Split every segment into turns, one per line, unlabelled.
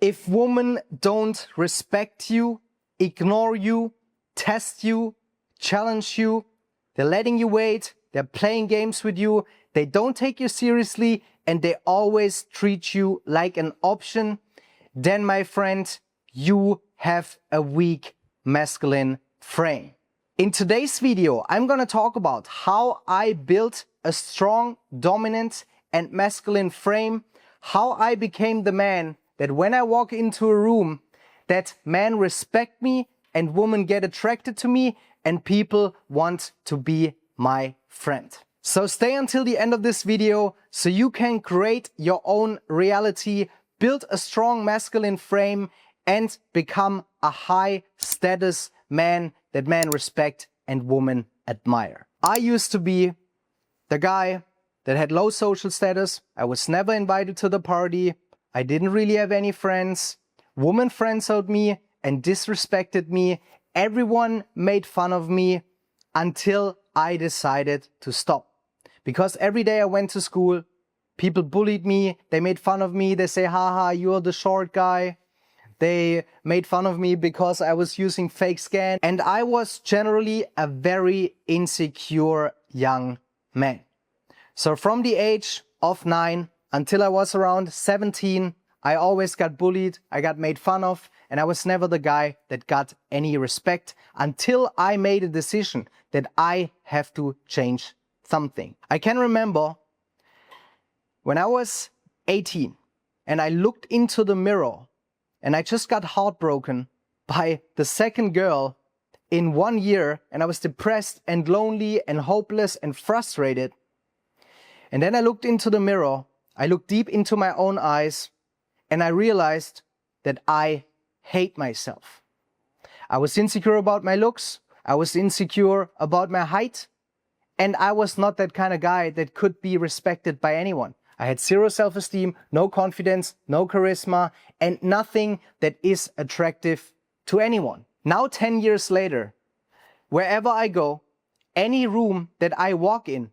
If women don't respect you, ignore you, test you, challenge you, they're letting you wait, they're playing games with you, they don't take you seriously, and they always treat you like an option, then my friend, you have a weak masculine frame. In today's video, I'm gonna talk about how I built a strong, dominant and masculine frame, how I became the man that when I walk into a room, that men respect me and women get attracted to me and people want to be my friend. So stay until the end of this video so you can create your own reality, build a strong masculine frame and become a high status man that men respect and women admire. I used to be the guy that had low social status. I was never invited to the party. I didn't really have any friends. Women friend-zoned me and disrespected me. Everyone made fun of me until I decided to stop. Because every day I went to school, people bullied me, they made fun of me, they say, haha, you're the short guy. They made fun of me because I was using fake scan. And I was generally a very insecure young man. So from the age of 9 until I was around 17, I always got bullied, I got made fun of, and I was never the guy that got any respect until I made a decision that I have to change something. I can remember when I was 18 and I looked into the mirror and I just got heartbroken by the second girl in 1 year, and I was depressed and lonely and hopeless and frustrated. And then I looked into the mirror, I looked deep into my own eyes, and I realized that I hate myself. I was insecure about my looks, I was insecure about my height, and I was not that kind of guy that could be respected by anyone. I had zero self-esteem, no confidence, no charisma, and nothing that is attractive to anyone. Now 10 years later, wherever I go, any room that I walk in,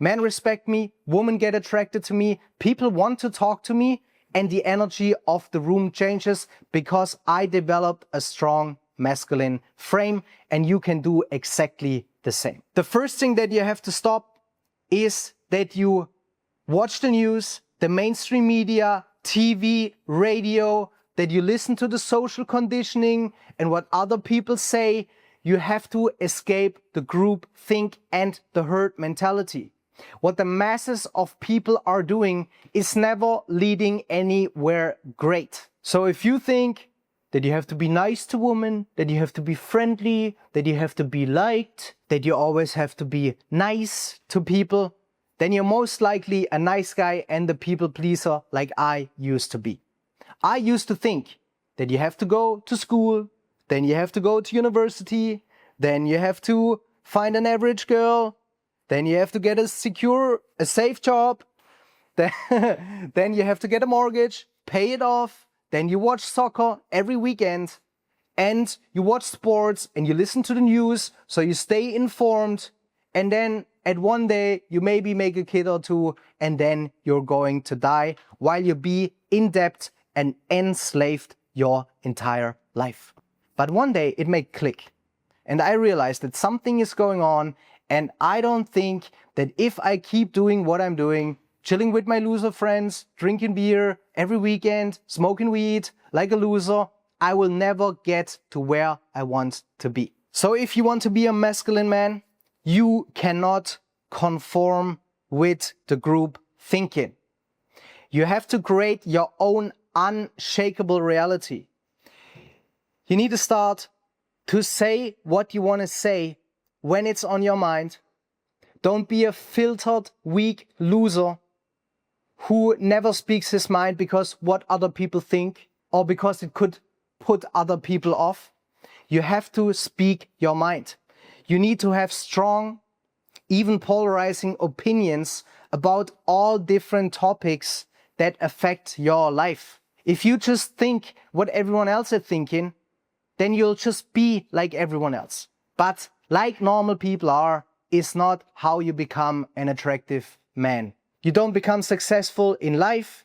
men respect me, women get attracted to me, people want to talk to me, and the energy of the room changes because I developed a strong masculine frame, and you can do exactly the same. The first thing that you have to stop is that you watch the news, the mainstream media, TV, radio, that you listen to the social conditioning and what other people say. You have to escape the group think and the herd mentality. What the masses of people are doing is never leading anywhere great. So if you think that you have to be nice to women, that you have to be friendly, that you have to be liked, that you always have to be nice to people, then you're most likely a nice guy and the people pleaser like I used to be. I used to think that you have to go to school, then you have to go to university, then you have to find an average girl, then you have to get a safe job, then you have to get a mortgage, pay it off, then you watch soccer every weekend, and you watch sports and you listen to the news so you stay informed, and then at one day you maybe make a kid or two, and then you're going to die while you be in debt and enslaved your entire life. But one day it may click and I realized that something is going on, and I don't think that if I keep doing what I'm doing, chilling with my loser friends, drinking beer every weekend, smoking weed like a loser, I will never get to where I want to be. So if you want to be a masculine man, you cannot conform with the group thinking. You have to create your own unshakable reality. You need to start to say what you want to say when it's on your mind. Don't be a filtered, weak loser who never speaks his mind because what other people think or because it could put other people off. You have to speak your mind. You need to have strong, even polarizing opinions about all different topics that affect your life. If you just think what everyone else is thinking, then you'll just be like everyone else. But like normal people are, is not how you become an attractive man. You don't become successful in life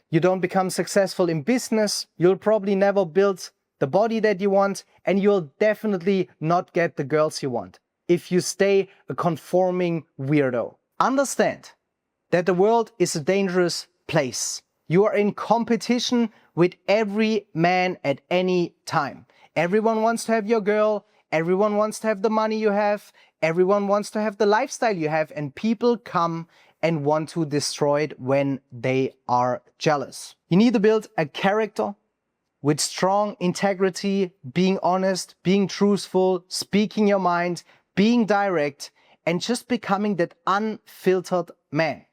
you don't become successful in business, you'll probably never build the body that you want, and you'll definitely not get the girls you want if you stay a conforming weirdo. Understand that the world is a dangerous place. You are in competition with every man at any time. Everyone wants to have your girl, everyone wants to have the money you have, everyone wants to have the lifestyle you have, and people come and want to destroy it when they are jealous. You need to build a character with strong integrity, being honest, being truthful, speaking your mind, being direct, and just becoming that unfiltered man.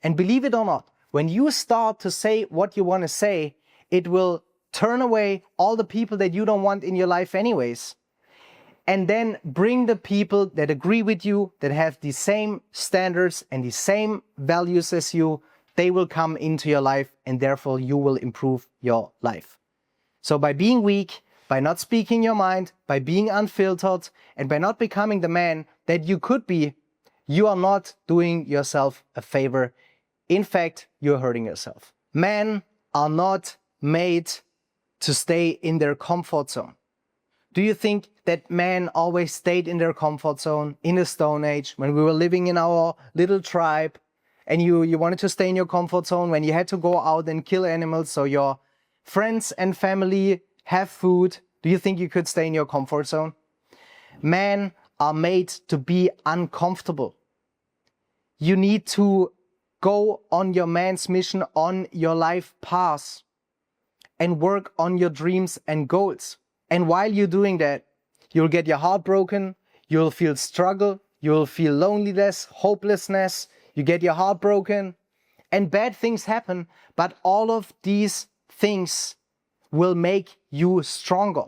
And believe it or not, when you start to say what you want to say, it will turn away all the people that you don't want in your life anyways. And then bring the people that agree with you, that have the same standards and the same values as you. They will come into your life, and therefore you will improve your life. So by being weak, by not speaking your mind, by being unfiltered, and by not becoming the man that you could be, you are not doing yourself a favor. In fact, you're hurting yourself. Men are not made to stay in their comfort zone. Do you think that men always stayed in their comfort zone in the Stone Age when we were living in our little tribe, and you wanted to stay in your comfort zone when you had to go out and kill animals so your friends and family have food? Do you think you could stay in your comfort zone? Men are made to be uncomfortable. You need to go on your man's mission, on your life path, and work on your dreams and goals. And while you're doing that, you'll get your heart broken, you'll feel struggle, you'll feel loneliness, hopelessness, you get your heart broken, and bad things happen, but all of these things will make you stronger.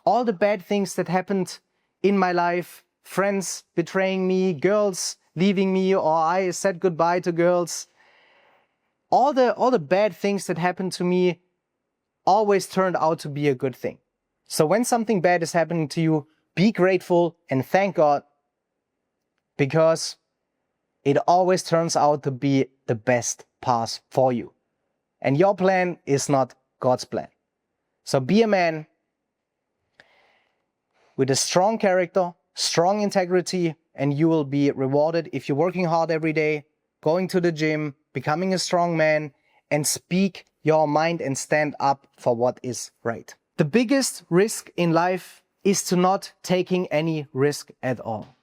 All the bad things that happened in my life, friends betraying me, girls leaving me, or I said goodbye to girls, all the bad things that happened to me always turned out to be a good thing. So when something bad is happening to you, be grateful and thank God, because it always turns out to be the best path for you. And your plan is not God's plan. So be a man with a strong character, strong integrity, and you will be rewarded if you're working hard every day, going to the gym, becoming a strong man, and speak your mind and stand up for what is right. The biggest risk in life is to not taking any risk at all.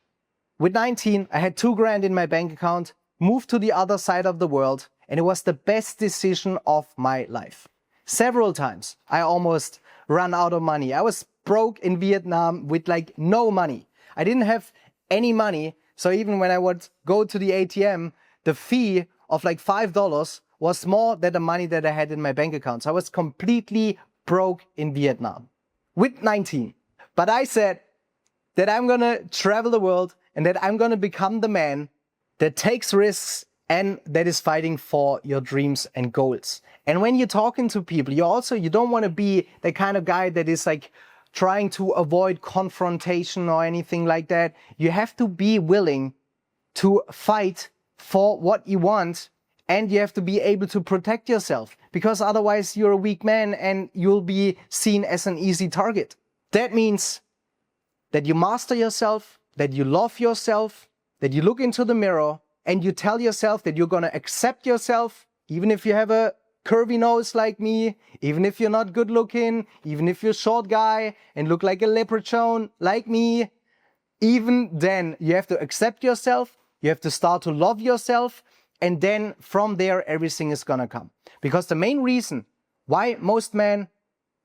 With 19, I had $2,000 in my bank account, moved to the other side of the world, and it was the best decision of my life. Several times I almost ran out of money. I was broke in Vietnam with like no money. I didn't have any money, so even when I would go to the ATM, the fee of like $5 was more than the money that I had in my bank account. So I was completely broke in Vietnam with 19. But I said that I'm gonna travel the world and that I'm gonna become the man that takes risks and that is fighting for your dreams and goals. And when you're talking to people, you don't want to be the kind of guy that is like trying to avoid confrontation or anything like that. You have to be willing to fight for what you want, and you have to be able to protect yourself, because otherwise you're a weak man and you'll be seen as an easy target. That means that you master yourself, that you love yourself, that you look into the mirror and you tell yourself that you're going to accept yourself, even if you have a curvy nose like me, even if you're not good looking, even if you're a short guy and look like a leprechaun like me. Even then, you have to accept yourself, you have to start to love yourself, and then from there everything is gonna come. Because the main reason why most men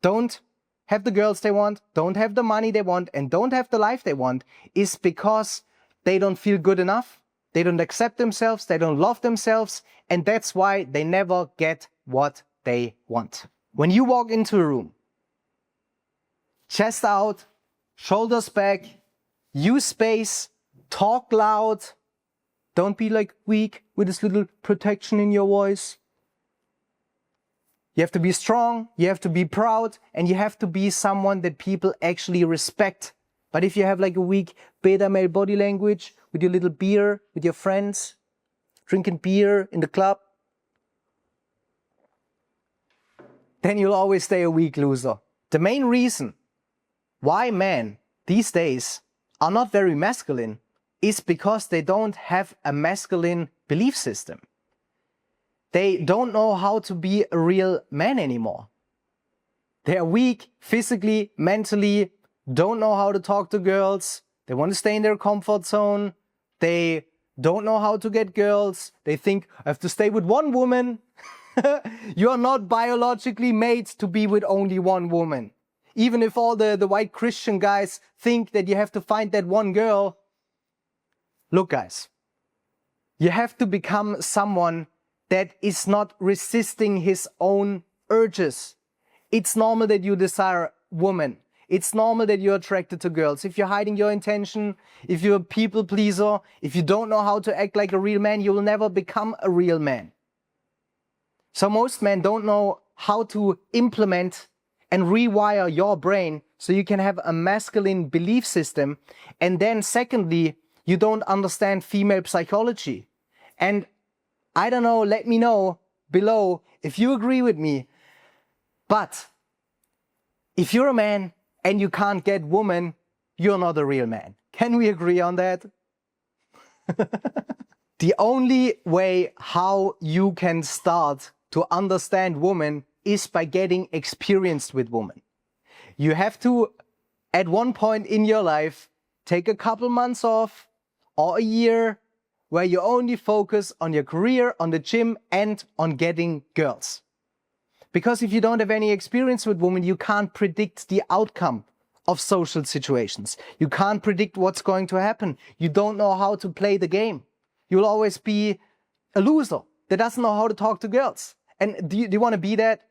don't have the girls they want, don't have the money they want, and don't have the life they want is because they don't feel good enough, they don't accept themselves, they don't love themselves, and that's why they never get what they want. When you walk into a room, chest out, shoulders back, use space, talk loud, don't be like weak with this little protection in your voice. You have to be strong, you have to be proud, and you have to be someone that people actually respect. But if you have like a weak beta male body language with your little beer, with your friends, drinking beer in the club, then you'll always stay a weak loser. The main reason why men these days are not very masculine is because they don't have a masculine belief system. They don't know how to be a real man anymore. They are weak physically, mentally, don't know how to talk to girls. They want to stay in their comfort zone. They don't know how to get girls. They think, I have to stay with one woman. You are not biologically made to be with only one woman. Even if all the white Christian guys think that you have to find that one girl. Look, guys, you have to become someone that is not resisting his own urges. It's normal that you desire women. It's normal that you're attracted to girls. If you're hiding your intention, if you're a people pleaser, if you don't know how to act like a real man, you will never become a real man. So most men don't know how to implement and rewire your brain so you can have a masculine belief system. And then secondly, you don't understand female psychology. And I don't know, let me know below if you agree with me. But if you're a man and you can't get women, you're not a real man. Can we agree on that? The only way how you can start to understand women is by getting experienced with women. You have to, at one point in your life, take a couple months off or a year where you only focus on your career, on the gym, and on getting girls. Because if you don't have any experience with women, you can't predict the outcome of social situations. You can't predict what's going to happen. You don't know how to play the game. You'll always be a loser that doesn't know how to talk to girls. And do you want to be that?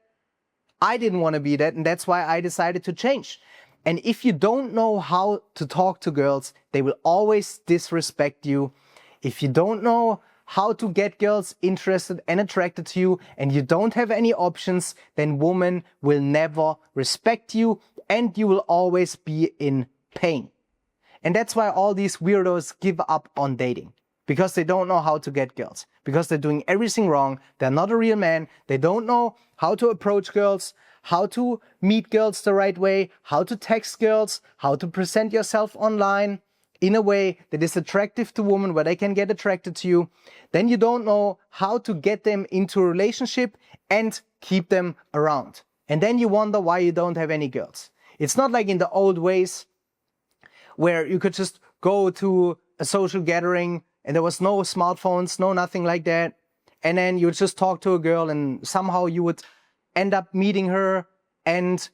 I didn't want to be that, and that's why I decided to change. And if you don't know how to talk to girls, they will always disrespect you. If you don't know how to get girls interested and attracted to you, and you don't have any options, then women will never respect you, and you will always be in pain. And that's why all these weirdos give up on dating. Because they don't know how to get girls. Because they're doing everything wrong. They're not a real man. They don't know how to approach girls, how to meet girls the right way, how to text girls, how to present yourself online in a way that is attractive to women, where they can get attracted to you. Then you don't know how to get them into a relationship and keep them around. And then you wonder why you don't have any girls. It's not like in the old ways where you could just go to a social gathering and there was no smartphones, no nothing like that. And then you would just talk to a girl and somehow you would end up meeting her and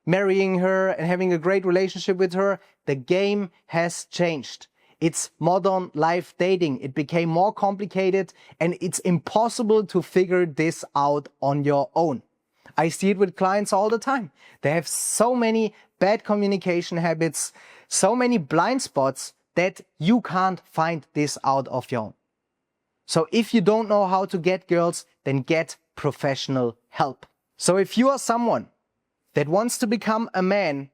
marrying her and having a great relationship with her. The game has changed. It's modern life dating. It became more complicated and it's impossible to figure this out on your own. I see it with clients all the time. They have so many bad communication habits, so many blind spots that you can't find this out of your own. So if you don't know how to get girls, then get professional help. So if you are someone that wants to become a man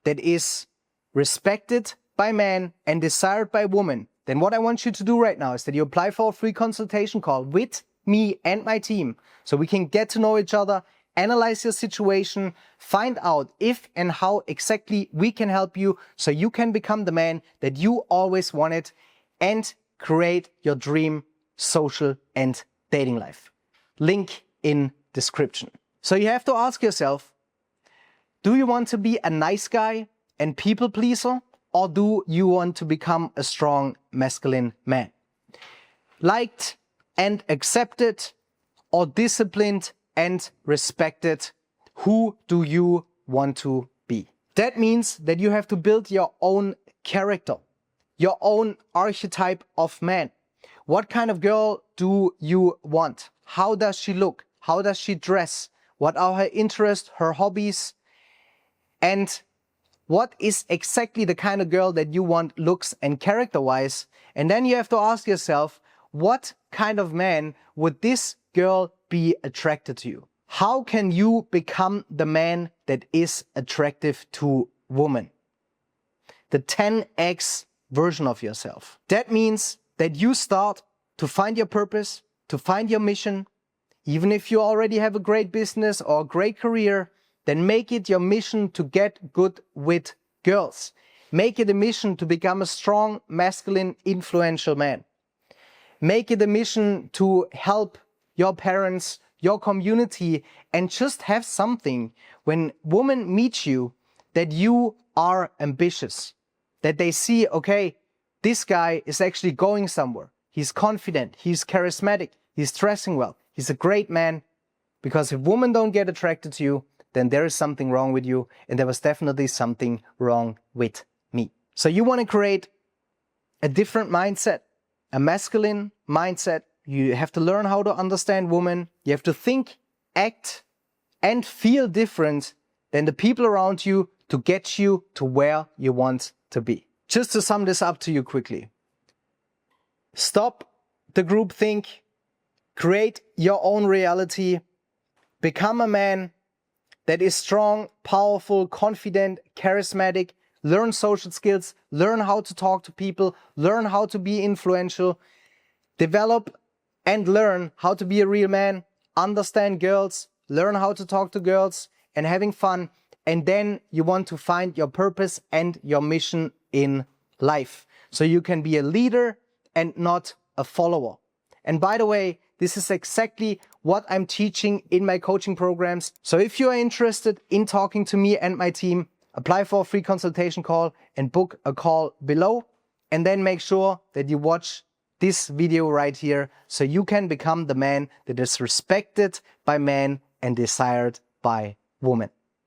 that is respected by men and desired by women, then what I want you to do right now is that you apply for a free consultation call with me and my team so we can get to know each other, analyze your situation, find out if and how exactly we can help you so you can become the man that you always wanted and create your dream social and dating life. Link in description. So you have to ask yourself, do you want to be a nice guy and people pleaser, or do you want to become a strong masculine man? Liked and accepted, or disciplined and respected? Who do you want to be? That means that you have to build your own character, your own archetype of man. What kind of girl do you want? How does she look? How does she dress? What are her interests, her hobbies? And what is exactly the kind of girl that you want looks and character-wise? And then you have to ask yourself, what kind of man would this girl be attracted to you? How can you become the man that is attractive to women? The 10x version of yourself. That means that you start to find your purpose, to find your mission, Even if you already have a great business or a great career, then make it your mission to get good with girls. Make it a mission to become a strong, masculine, influential man. Make it a mission to help your parents, your community, and just have something when women meet you that you are ambitious. That they see, okay, this guy is actually going somewhere. He's confident, he's charismatic, he's dressing well, he's a great man. Because if women don't get attracted to you, then there is something wrong with you, and there was definitely something wrong with me. So you want to create a different mindset, a masculine mindset. You have to learn how to understand women. You have to think, act, and feel different than the people around you to get you to where you want to be. Just to sum this up to you quickly. Stop the groupthink. Create your own reality. Become a man that is strong, powerful, confident, charismatic. Learn social skills. Learn how to talk to people. Learn how to be influential. Develop and learn how to be a real man. Understand girls. Learn how to talk to girls and having fun. And then you want to find your purpose and your mission in life. So you can be a leader and not a follower. And by the way, this is exactly what I'm teaching in my coaching programs. So if you are interested in talking to me and my team, apply for a free consultation call and book a call below. And then make sure that you watch this video right here so you can become the man that is respected by men and desired by women.